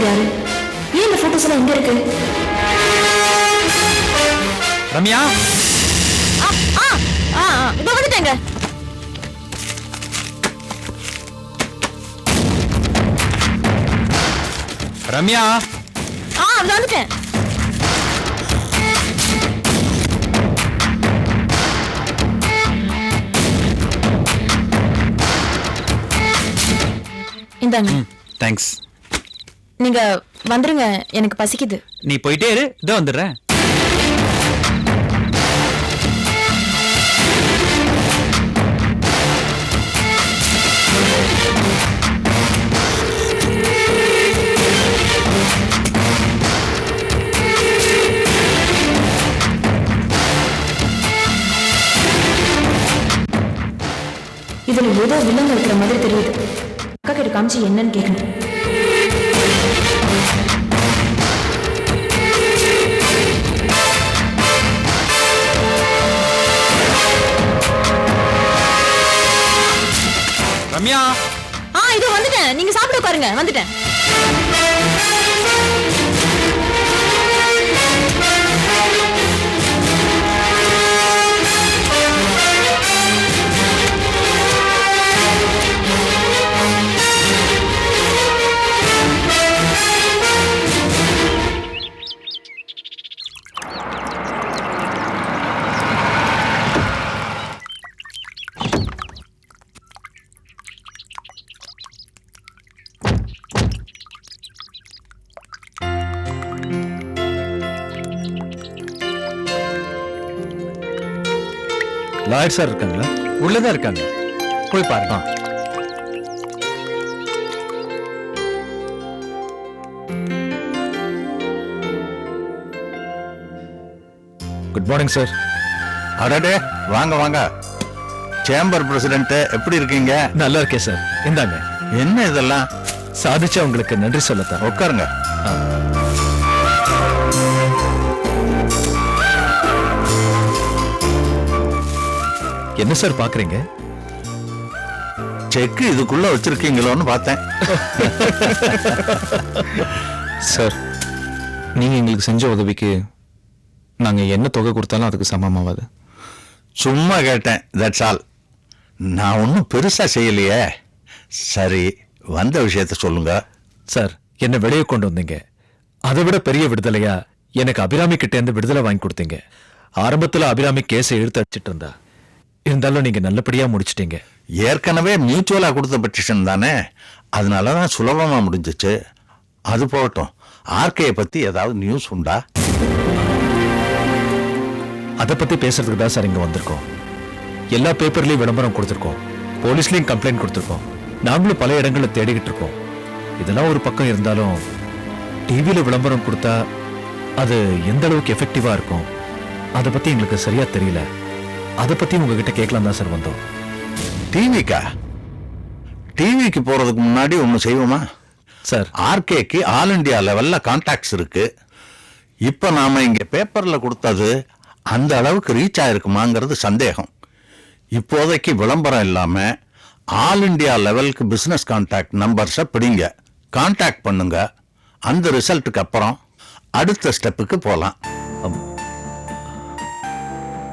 யாரு? ஏன் இந்த போட்டோஸ் எல்லாம் எங்க இருக்கு? ரம்யா, இதோ வந்துட்டேங்க. ரம்யா, வந்துட்டேன். இந்தாங்க. தேங்க்ஸ். நீங்க வந்துருங்க, எனக்கு பசிக்குது. நீ போயிட்டே இரு, இதோ வந்துடுறேன். இதுல ஏதோ வில்லங்க இருக்கிற மாதிரி தெரியுது. அக்கா கிட்ட காமிச்சு என்னன்னு கேட்கணும். ரம்யா, இதோ வந்துட்டேன். நீங்க சாப்பிட உட்காருங்க, வந்துட்டேன். லாயர் சார் இருக்காங்களா? உள்ளதான் இருக்காங்க, போய் பாருங்க. Good morning sir. அடடே, வாங்க வாங்க. சேம்பர் பிரசிடென்ட், எப்படி இருக்கீங்க? நல்லா இருக்கேன் சார். இந்தாங்க. என்ன இதெல்லாம்? சாதிச்சா உங்களுக்கு நன்றி சொல்லத்தான். உட்காருங்க. என்ன சார் பாக்குறீங்க? செக் இதுக்குள்ள வச்சிருக்கீங்களோன்னு பார்த்தேன். சார், நீங்க எங்களுக்கு செஞ்ச உதவிக்கு நாங்க என்ன தொகை கொடுத்தாலும் அதுக்கு சமமாவாது. சும்மா கேட்டேன், தட்ஸ் ஆல். நான் ஒன்றும் பெருசா செய்யலையே. சரி, வந்த விஷயத்த சொல்லுங்க. சார், என்ன வெளியே கொண்டு வந்தீங்க. அதை விட பெரிய விடுதலையா எனக்கு அபிராமி கிட்ட இருந்து விடுதலை வாங்கி கொடுத்தீங்க. ஆரம்பத்துல அபிராமி கேஸை இழுத்து அடிச்சிட்டு இருந்தா, இருந்தாலும் நீங்க நல்லபடியா முடிச்சிட்டீங்க. ஏற்கனவே மியூச்சுவலா கொடுத்த பெட்டிஷன் தானே, அதனாலதான் சுலபமா முடிஞ்சிச்சு. அது போகட்டும், ஆர்கே பத்தி ஏதாவது நியூஸ் உண்டா? அதை பத்தி பேசுறதுக்கு தான் சார் இங்க வந்திருக்கோம். எல்லா பேப்பர்லயும் விளம்பரம் கொடுத்திருக்கோம், போலீஸ்லயும் கம்ப்ளைண்ட் கொடுத்திருக்கோம், நாங்களும் பல இடங்களை தேடிக்கிட்டு இருக்கோம். இதெல்லாம் ஒரு பக்கம் இருந்தாலும் டிவியில விளம்பரம் கொடுத்தா அது எந்த அளவுக்கு எஃபெக்டிவா இருக்கும் அதை பத்தி எங்களுக்கு சரியா தெரியல. அதை பத்தி உங்ககிட்ட கேட்கலாம் தான் சார் வந்தோம். டிவிக்கா? டிவிக்கு போறதுக்கு முன்னாடி ஒண்ணு செய்வோமா சார்? ஆர்கேக்கு ஆல் இண்டியா லெவல்ல கான்டாக்ட்ஸ் இருக்கு. இப்ப நாம இங்க பேப்பர்ல கொடுத்தது அந்த அளவுக்கு ரீச் ஆயிருக்குமாங்கிறது சந்தேகம். இப்போதைக்கு விளம்பரம் இல்லாம ஆல் இண்டியா லெவலுக்கு பிசினஸ் கான்டாக்ட் நம்பர்ஸை பிடிங்க, கான்டாக்ட் பண்ணுங்க. அந்த ரிசல்ட்டுக்கு அப்புறம் அடுத்த ஸ்டெப்புக்கு போலாம்.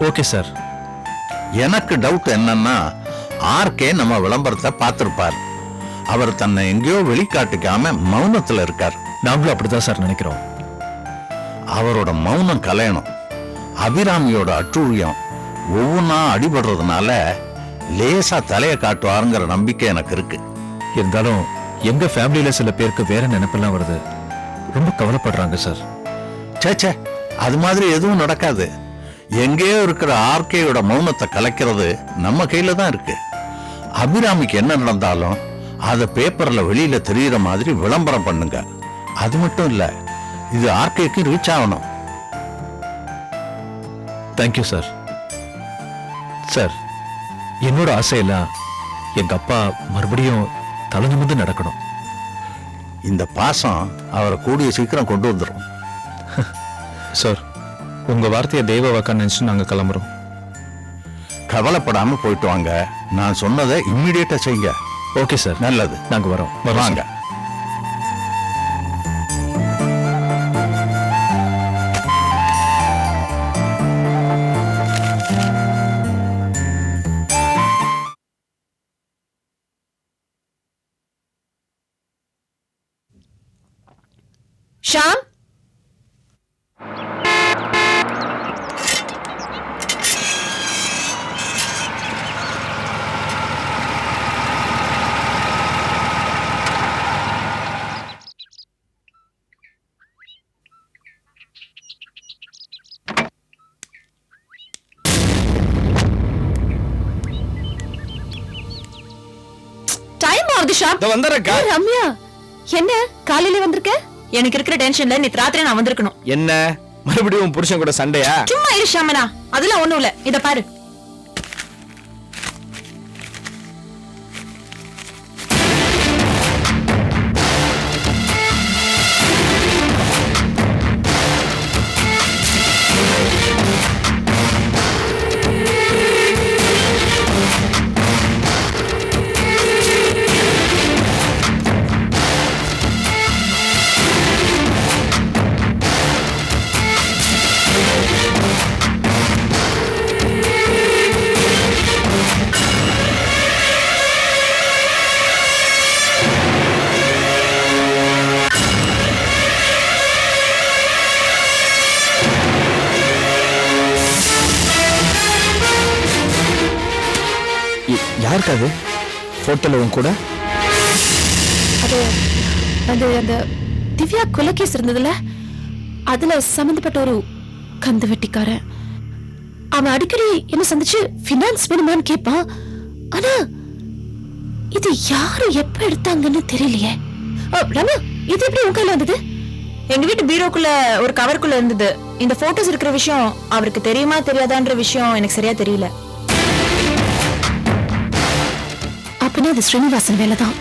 Okay sir. எனக்கு டவுட் என்னன்னா, ஆர்கே நம்ம விளம்பரத்தை பார்த்திருப்பார். அவர் தன்னை எங்கேயோ வெளிக்காட்டிக்காம மௌனத்துல இருக்கார். நாங்களும் அப்படிதான் சார் நினைக்கிறோம். அவரோட மௌனம் கலையணும். அபிராமியோட அட்டூழியம் ஒவ்வொன்னா அடிபடுறதுனால லேசா தலையை காட்டுவாருங்கிற நம்பிக்கை எனக்கு இருக்கு. இருந்தாலும் எங்க ஃபேமிலியில சில பேருக்கு வேற நினைப்பெல்லாம் வருது. ரொம்ப கவலைப்படுறாங்க சார். சேச்சே, அது மாதிரி எதுவும் நடக்காது. எங்கேயோ இருக்கிற ஆர்கேயோட மௌனத்தை கலைக்கிறது நம்ம கையில தான் இருக்கு. அபிராமிக்கு என்ன நடந்தாலும் அதை பேப்பர்ல வெளியில தெரியுற மாதிரி விளம்பரம் பண்ணுங்க. அது மட்டும் இல்ல, இது ஆர்கேக்கு ரீச் ஆகணும். Thank you sir. சார், என்னோட ஆசையெல்லாம் எங்க அப்பா மறுபடியும் தலை நிமிர்ந்து நடக்கணும். இந்த பாசம் அவரை கூடிய சீக்கிரம் கொண்டு வந்துடும். சார், உங்க வார்த்தையை தெய்வ வாக்கா நினைச்சு நாங்க கிளம்புறோம். கவலைப்படாம போயிட்டு வாங்க. நான் சொன்னதை இம்மிடியேட்டா செய்யுங்க. Okay sir. நல்லது, நாங்க வரோம். வாங்க. ஷாம், டைம் ஆகுது ஷாம். வந்துடுறேக்கா. ஏய், ரம்யா, என்ன காலையில வந்திருக்க? எனக்கு இருக்கிற டென்ஷன்ல நேத்து ராத்திரி நான் வந்திருக்கணும். என்ன மறுபடியும் உன் புருஷன் கூட சண்டையா? சும்மா இரு ஷாமனா, அதெல்லாம் ஒண்ணும் இல்ல. இத பாரு. யாருக்கு அது போட்டோல உன் கூட? அது அது அந்த திவ்யா கொலைகேஸ் இருந்ததுல, அதுல சம்பந்தப்பட்ட ஒரு கந்து வெட்டிக்காரன். அவன் அடிக்கடி என்ன சந்திச்சு பினான்ஸ் வேணுமான்னு கேட்பான். ஆனா இது யாரு எப்ப எடுத்தாங்கன்னு தெரியலையே. ரமா, இது எப்படி உன் கையில வந்தது? எங்க வீட்டு பீரோக்குள்ள ஒரு கவருக்குள்ள இருந்தது. இந்த போட்டோஸ் இருக்கிற விஷயம் அவருக்கு தெரியுமா தெரியாதான்ற விஷயம் எனக்கு சரியா தெரியல. அப்பனா அது ஸ்ரீனிவாசன் வேலைதான்.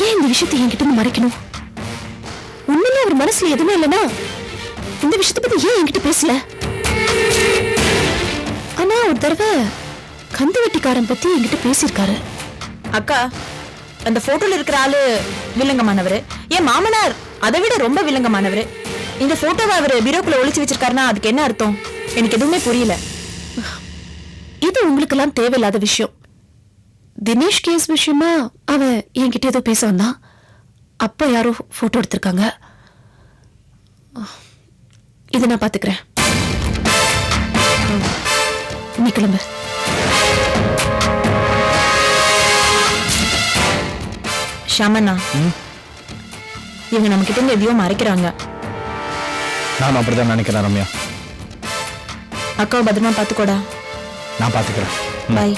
ஏன் இந்த விஷயத்தை என்கிட்ட இருந்து மறைக்கணும்? உண்மையிலே அவர் மனசுல எதுவுமே இல்லைன்னா இந்த விஷயத்தை பத்தி ஏன் என்கிட்ட பேசல? ஆனா ஒரு தடவை கந்து வெட்டிக்காரன் பத்தி என்கிட்ட பேசியிருக்காரு. அக்கா, அந்த போட்டோல இருக்கிற ஆளு வில்லங்கமானவரு. என் மாமனார் அதை விட ரொம்ப வில்லங்கமானவரு. இந்த போட்டோவை அவரு பீரோக்குள்ள ஒளிச்சு வச்சிருக்காருன்னா அதுக்கு என்ன அர்த்தம்? எனக்கு எதுவுமே புரியல. இது உங்களுக்கு எல்லாம் தேவையில்லாத விஷயம். தினேஷ் கேஸ் விஷயமா அவன் என்கிட்ட ஏதோ பேச வந்தான். அப்ப யாரோ போட்டோ எடுத்திருக்காங்க. இதை நான் பாத்துக்கிறேன். நீ கிளம்பு. ஷாமண்ணா, இவங்க நம்ம கிட்ட இருந்து எதையோ மறைக்கிறாங்க. நான் அப்படிதான் நினைக்கிறேன் ரம்யா. அக்காவை பத்திரமா பாத்துக்கோடா. நான் பாத்துக்கிறேன். பாய்.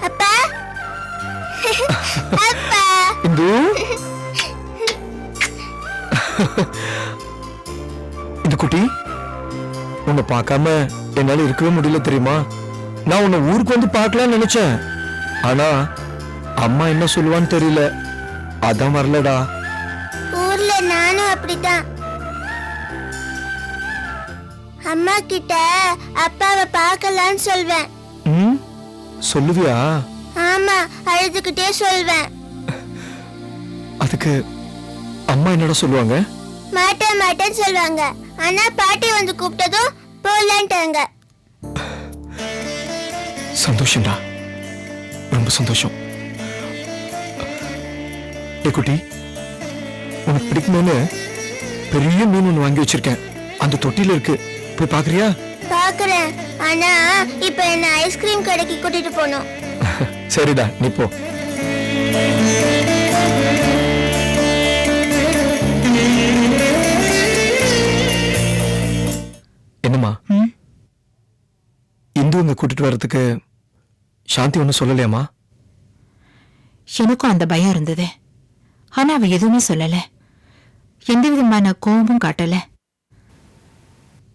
அப்பா அப்பா இந்து, இந்த குட்டி உன்னை பார்க்காம என்னால இருக்கவே முடியல தெரியுமா? நான் உன்னை ஊருக்கு வந்து பார்க்கலாம்னு நினைச்சேன். ஆனா அம்மா என்ன சொல்லுவான்னு தெரியல, அதான் வரலடா. ஊர்ல நானும் அப்படிதான். அம்மா கிட்ட அப்பாவை பார்க்கலான்னு சொல்வேன். ம், சொல்லுவியா? ஆமா, அழுதுகிட்டே சொல்வேன். அதுக்கு அம்மா என்னடா சொல்லுவாங்க? மாட்டேன் மாட்டேன்னு சொல்லுவாங்க. ஆனா பாட்டி வந்து கூப்பிட்டதும் போலான்ட்டாங்க. சந்தோஷம்டா, ரொம்ப சந்தோஷம். ஏ குட்டி, உனக்கு பிடிக்குமோன்னு பெரிய மீன் ஒன்று வாங்கி வச்சிருக்கேன். அந்த தொட்டில இருக்கு, போய் பாக்குறியா? பாக்குறேன். ஆனா இப்ப என்ன ஐஸ்கிரீம் கடைக்கு கூட்டிட்டு போகணும். சரிடா, நீ போ. என்னம்மா, இந்து இங்க கூட்டிட்டு வர்றதுக்கு சாந்தி ஒன்னும் சொல்லலையாமா? எனக்கும் அந்த பயம் இருந்தது. ஆனா அவ எதுவுமே சொல்லல, எந்த விதமான கோபமும் காட்டல.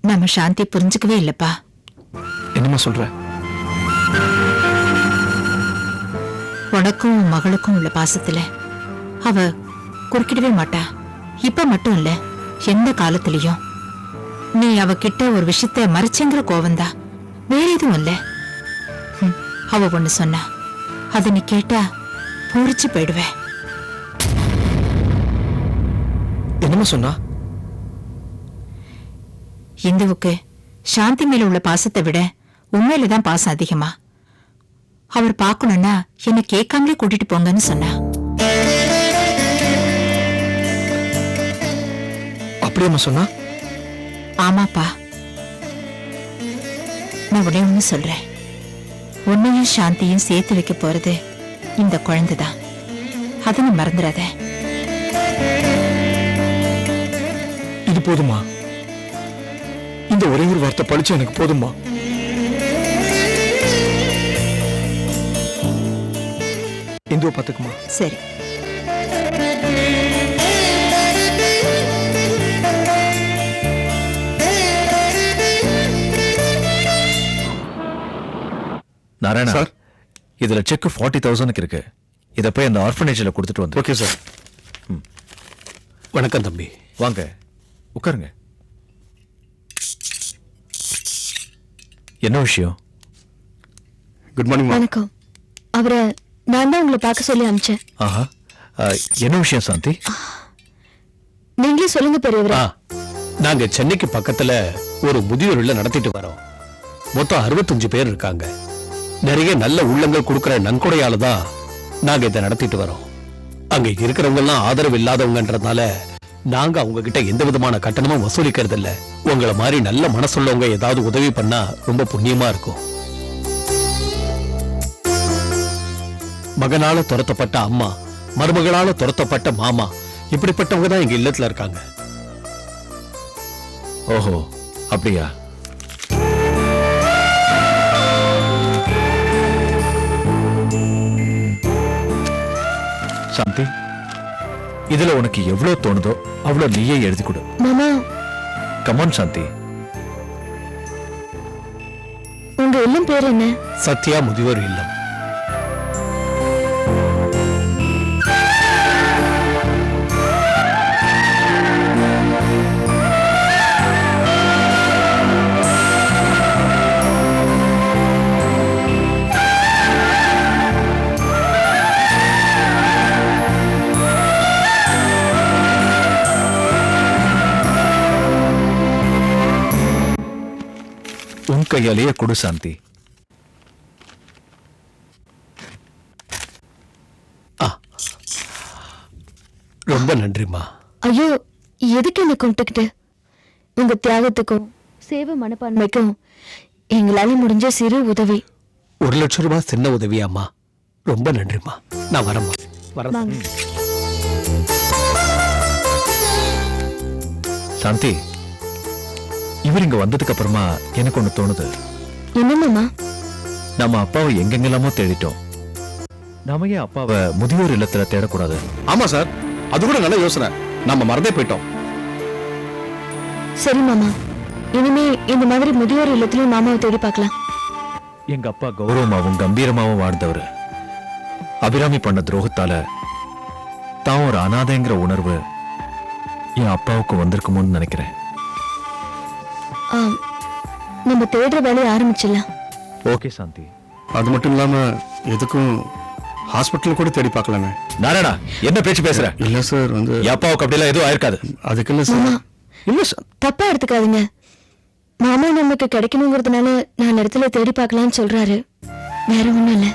நம்ம சாந்தி புரிஞ்சுக்கவே இல்லப்பா. என்னம்மா சொல்ற? உனக்கும் உன் மகளுக்கும் உள்ள பாசத்துல அவ குறுக்கிடவே மாட்டா. இப்ப மட்டும் இல்ல, எந்த காலத்திலயும். நீ அவகிட்ட ஒரு விஷயத்த மறைச்சங்கிற கோவந்தா, வேற எதுவும் இல்ல. அவ ஒண்ணு சொன்னா அத நீ கேட்டா பூரிச்சு போயிடுவே. என்னம்மா சொன்னா? இந்துவுக்கு சாந்தி மேல உள்ள பாசத்தை விட உண்மையில தான் பாசம் அதிகமா. அவர் பார்க்கணும்னா என்ன கேட்காமலே கூட்டிட்டு போங்கன்னு சொன்னா. அப்படியேம்மா சொன்னா? ஆமாப்பா. நான் உடனே ஒண்ணு சொல்றேன். உன்னையும் சாந்தியும் சேர்த்து வைக்க போறது இந்த குழந்தைதான். அதை நீ மறந்துடாத. இது போதுமா? இந்த ஒரே ஒரு வார்த்தை பழிச்சு எனக்கு போதுமா? இந்துவை பார்த்துக்குமா? சரி. நாராயணா சார். இதுல செக் 40,000 இருக்கு. இத போய் அந்த ஆர்ஃபனேஜ்ல கொடுத்துட்டு வந்து. Okay sir. வணக்கம் தம்பி. வாங்க உட்காருங்க. என்ன விஷயம்? Good morning. வணக்கம். அவரை நான் தான் உங்களை பார்க்க சொல்லி அனுப்பிச்சேன். ஆஹா, என்ன விஷயம் சாந்தி? நீங்களே சொல்லுங்க பெரியவரே. நாங்க சென்னைக்கு பக்கத்துல ஒரு முதியோர் இல்லம் நடத்திட்டு வரோம். மொத்தம் 65 பேர் இருக்காங்க. நிறைய நல்ல உள்ளங்கள் கொடுக்கிற நன்கொடையால தான் நாங்க இதை நடத்திட்டு வரோம். அங்க இருக்கிறவங்க எல்லாம் ஆதரவு இல்லாதவங்கன்றதுனால நாங்க அவங்க கிட்ட எந்த விதமான கட்டணமும் வசூலிக்கிறது இல்ல. உங்களை மாதிரி நல்ல மனசுள்ளவங்க ஏதாவது உதவி பண்ணா ரொம்ப புண்ணியமா இருக்கும். மகனால துரத்தப்பட்ட அம்மா, மருமகளால துரத்தப்பட்ட மாமா, இப்படிப்பட்டவங்க தான் எங்க இல்லத்துல இருக்காங்க. ஓஹோ, அப்படியா? சாந்தி, இதுல உனக்கு எவ்வளவு தோணுதோ அவ்வளவு நீயே எழுதி கொடு. மாமா, கமான் சாந்தி. உங்க இல்லம் பேர் என்ன? சத்யா முதியோர் இல்லம். உன் கையாலேயே கொடு சாந்தி. ரொம்ப நன்றிமா. ஐயோ, எதுக்கு என்ன கும்பிட்டுக்கிட்டு? உங்க தியாகத்துக்கும் சேவை மனப்பான்மைக்கும் எங்களால முடிஞ்ச சிறு உதவி. 1 லட்சம் ரூபாய் சின்ன உதவியாமா. ரொம்ப நன்றிமா. நான் வரேம்மா. வரேன். வாங்க. சாந்தி, இவர் இங்க வந்ததுக்கு அப்புறமா எனக்கு ஒண்ணு தோணுது. என்ன மாமா? நம்ம அப்பாவை எங்கெங்கெல்லாமோ தேடிட்டோம். நாம ஏன் அப்பாவை முதியோர் இல்லத்துல தேடக்கூடாது? ஆமா சார், அது கூட நல்ல யோசனை. நம்ம மறந்தே போயிட்டோம். சரி மாமா, இனிமே இந்த மாதிரி முதியோர் இல்லத்திலும் மாமாவை தேடி பார்க்கலாம். எங்க அப்பா கௌரவமாவும் கம்பீரமாவும் வாழ்ந்தவர். அபிராமி பண்ண துரோகத்தால தான் ஒரு அனாதைங்கிற உணர்வு என் அப்பாவுக்கு வந்திருக்குமோன்னு நினைக்கிறேன். நம்ம தேடுற வேலையை ஆரம்பிச்சிடலாம். ஓகே சாந்தி. அது மட்டும் இல்லாம எதுக்கும் ஹாஸ்பிட்டல் கூட தேடி பார்க்கலாமே. நாராயணா, என்ன பேச்சு பேசுற? இல்ல சார், என் அப்பாவுக்கு அப்படிலாம் எதுவும் ஆயிருக்காது. அதுக்கு இல்ல மாமா, சார். இல்ல சார், தப்பா எடுத்துக்காதீங்க. மாமா நமக்கு கிடைக்கணுங்கிறதுனால நான் இடத்துல தேடி பார்க்கலாம்னு சொல்றாரு. வேற ஒண்ணும் இல்ல.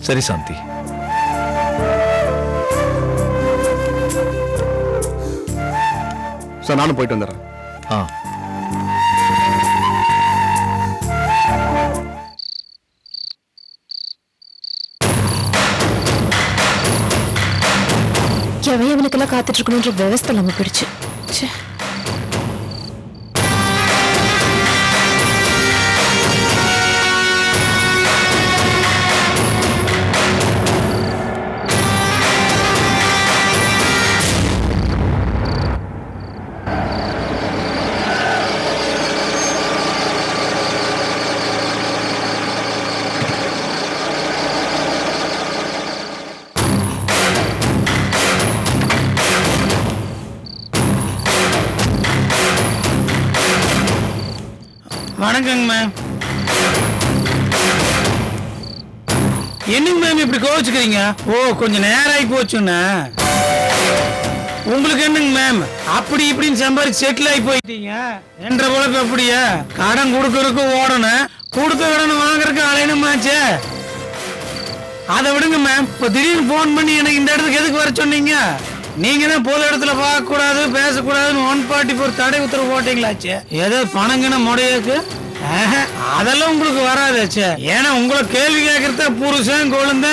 சரி சாந்தி. சார் நானும் போயிட்டு வந்துடுறேன். ஆ, எவனுக்கெல்லாம் காத்துட்டு இருக்கணும்ன்ற விவஸ்தை நம்ம பிடிச்சு. வணக்கங்க மேம். என்னங்க மேம் இப்படி கோவிச்சுக்கிறீங்க? ஓ, கொஞ்சம் நேரம் ஆகி போச்சுண்ணா. உங்களுக்கு என்னங்க மேம், அப்படி இப்படின்னு சம்பாதிச்சு செட்டில் ஆகி போயிட்டீங்க. என்ற பொழப்பு அப்படியா? கடன் கொடுக்கறதுக்கு ஓடணும், கொடுத்த கடன் வாங்குறதுக்கு அலையணுமாச்சே. அதை விடுங்க மேம். இப்போ திடீர்னு போன் பண்ணி எனக்கு இந்த இடத்துக்கு எதுக்கு வர சொன்னீங்க? நீங்க தான் பொது இடத்துல பார்க்க கூடாது பேசக்கூடாதுன்னு 144 தடை உத்தரவு போட்டீங்களாச்சே. ஏதோ பணங்கன முடையாக்கு அதெல்லாம் உங்களுக்கு வராதாச்சே. ஏன்னா உங்களை கேள்வி கேட்கறத புருஷன் குழந்த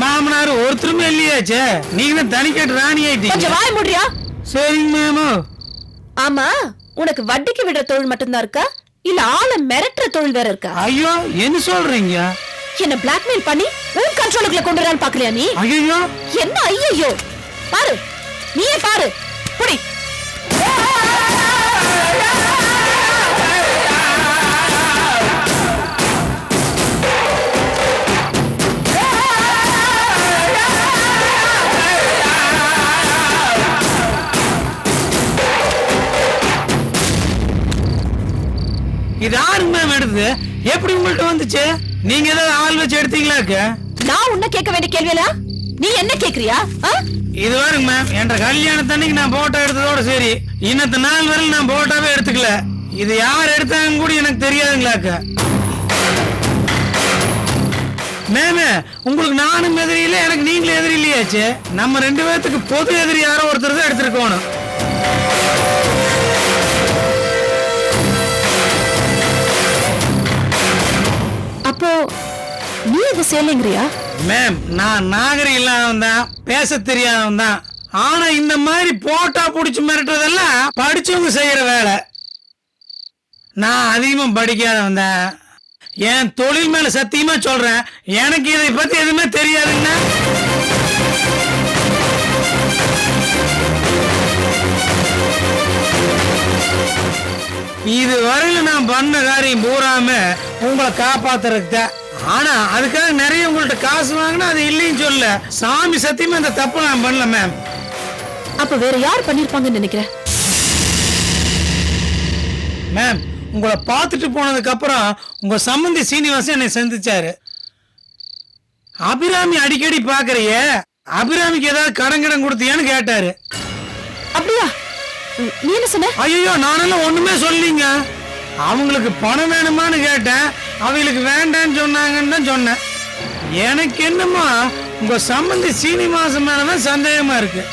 மாமனார் ஒருத்தருமே இல்லையாச்சே. நீங்க தான் தனிக்கட்டு ராணி ஆயிட்டீங்க. கொஞ்சம் வாய் முடியா? சரிங்க மேமோ. ஆமா, உனக்கு வட்டிக்கு விடுற தொழில் மட்டும்தான் இருக்கா, இல்ல ஆளை மிரட்டுற தொழில் வேற இருக்கா? ஐயோ என்ன சொல்றீங்க? என்ன பிளாக்மெயில் பண்ணி உன் கண்ட்ரோலுக்குள்ள கொண்டு வரான்னு பாக்கலையா நீ? ஐயோ என்ன ஐயோ? பாரு, நீயே பாரு. புடி. இது யாருங்க மேம் எடுத்து? எப்படி உங்கள்ட்ட வந்துச்சு? நீங்க ஏதாவது ஆள் வச்சு எடுத்தீங்களாக்க? நான் உன்ன கேட்க வேண்டிய கேள்வியா நீ என்ன கேக்குறியா? இது பாருங்க மேம், என்ற கல்யாணத்தன்னைக்கு நான் போட்டோ எடுத்ததோட சரி, இன்னத்த நாள் வரையில் நான் போட்டோவே எடுத்துக்கல. இது யார் எடுத்தாங்க கூட எனக்கு தெரியாதுங்களாக்க. மேமே, உங்களுக்கு நானும் எதிரி இல்லை, எனக்கு நீங்களும் எதிரி இல்லையாச்சு. நம்ம 2 பேர்த்துக்கு பொது எதிரி யாரோ ஒருத்தர் தான் எடுத்துருக்கணும். அப்போ நீ இது செய்யலைங்கிறியா? மேம், நான் நாகரிகம் இல்லாதவன் தான், பேச தெரியாதவன் தான். ஆனா இந்த மாதிரி போட்டா புடிச்சு மிரட்டுறதெல்லாம் படிச்சவங்க செய்யற வேலை. நான் அதிகமா படிக்காதவன் தான். என் தொழில் மேல சத்தியமா சொல்றேன், எனக்கு இதை பத்தி எதுவுமே தெரியாதுன்னா. இது வரையில நான் பண்ண காரியம் பூராம உங்களை காப்பாத்துறதுக்கு தான். ஆனா அதுக்காக நிறைய உங்கள்ட்ட காசு வாங்கினா அது இல்லைன்னு சொல்ல. சாமி சத்தியமா இந்த தப்பு நான் பண்ணல மேம். அப்ப வேற யார் பண்ணிருப்பாங்கன்னு நினைக்கிறேன்? மேம், உங்களை பார்த்துட்டு போனதுக்கு அப்புறம் உங்க சம்பந்தி சீனிவாசன் என்னை சந்திச்சாரு. அபிராமி அடிக்கடி பாக்குறிய, அபிராமிக்கு ஏதாவது கடன் கொடுத்தியான்னு கேட்டாரு. அப்படியா? நீ என்ன சொன்ன? ஐயோ, நானெல்லாம் ஒண்ணுமே சொல்லீங்க. அவங்களுக்கு பணம் வேணுமான்னு கேட்டேன், அவங்களுக்கு வேண்டான்னு சொன்னாங்கன்னு தான் சொன்னேன். எனக்கு என்னமோ உங்க சம்பந்தி சீனிவாசன் மேலதான் சந்தேகமா இருக்கு.